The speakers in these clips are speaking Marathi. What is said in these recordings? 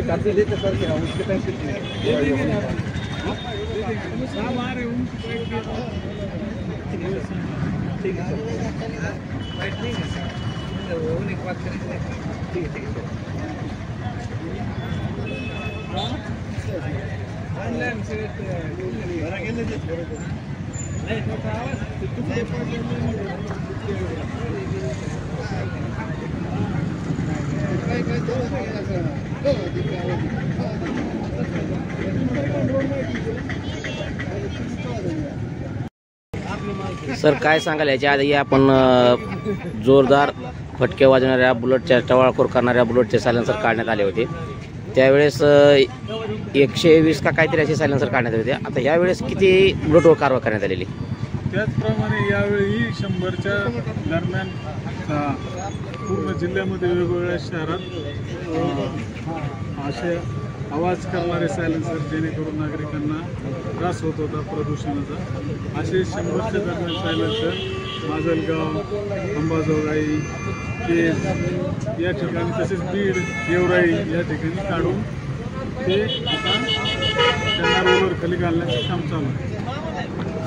काफी लेते सर क्या उसके पैसे ठीक है एक बात करेंगे ठीक है ऑनलाइन से सर काय सांगाल याच्या आधी आपण जोरदार फटके वाजवणाऱ्या बुलेटच्या टवाळखोर करणाऱ्या बुलेटचे सायलेन्सर काढण्यात आले होते। त्यावेळेस 120 का काहीतरी असे सायलेन्सर काढण्यात आले होते। आता यावेळेस किती बुलेटवर कारवाई करण्यात आलेली? त्याचप्रमाणे यावेळी 100च्या दरम्यान पूर्ण जिल्ह्यामध्ये वेगवेगळ्या शहरात असे आवाज करणारे सायलेन्सर जेणेकरून नागरिकांना त्रास होत होता प्रदूषणाचा, असे 100च्या दरम्यान सायलेन्सर माजलगाव, अंबाजोगाई, केज या ठिकाणी तसेच बीड, गेवराई या ठिकाणी काढून ते आता त्यांना रोडवर खाली घालण्याचे काम चालू आहे।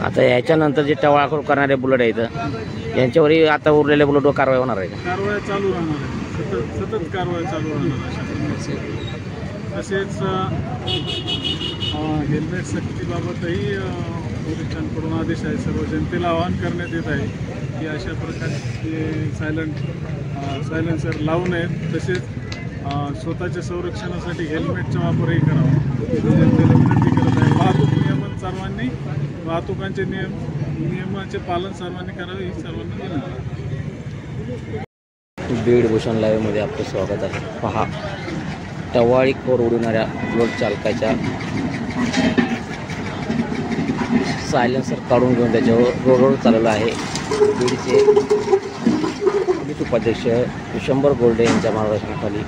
आता याच्यानंतर जे टवाळखोर करणारे बुलेट आहेत यांच्यावरही आता उरलेल्या बुलेटवर कारवाई होणार आहे का? कारवाया चालू राहणार आहे, सतत कारवाया चालू राहणार आहे। तसेच हेल्मेट सक्तीबाबतही पोलिसांकडून आदेश आहे। सर्व जनतेला आवाहन करण्यात येत आहे की अशा प्रकारचे सायलेन्सर लावू नयेत। तसेच स्वतःच्या संरक्षणासाठी हेल्मेटचा वापरही करावा जनतेला विनंती करत आहे। वाहतूक नियमन सर्वांनी वाहतुकांचे नियमाचे पालन सर्वांनी करावे ही सर्वांना विनंती। बीड भूषण लाईव्हमध्ये आपलं स्वागत आहे। पहा, टवाळीखोर उडवणाऱ्या बुलेट चालकाच्या सायलेन्सर काढून घेऊन त्याच्यावर रोडवर चालवलं आहे। बीडचे पोलीस उपाध्यक्ष विशंबर गोल्डे यांच्या मार्गदर्शनाखाली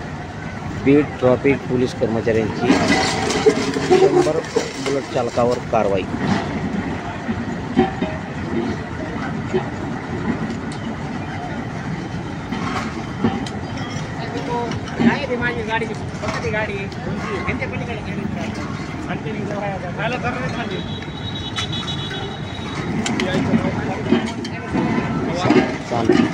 बीड ट्रॅफिक पोलीस कर्मचाऱ्यांची 100 बुलेट चालकावर कारवाई। गाड़ी गाड़ी चालू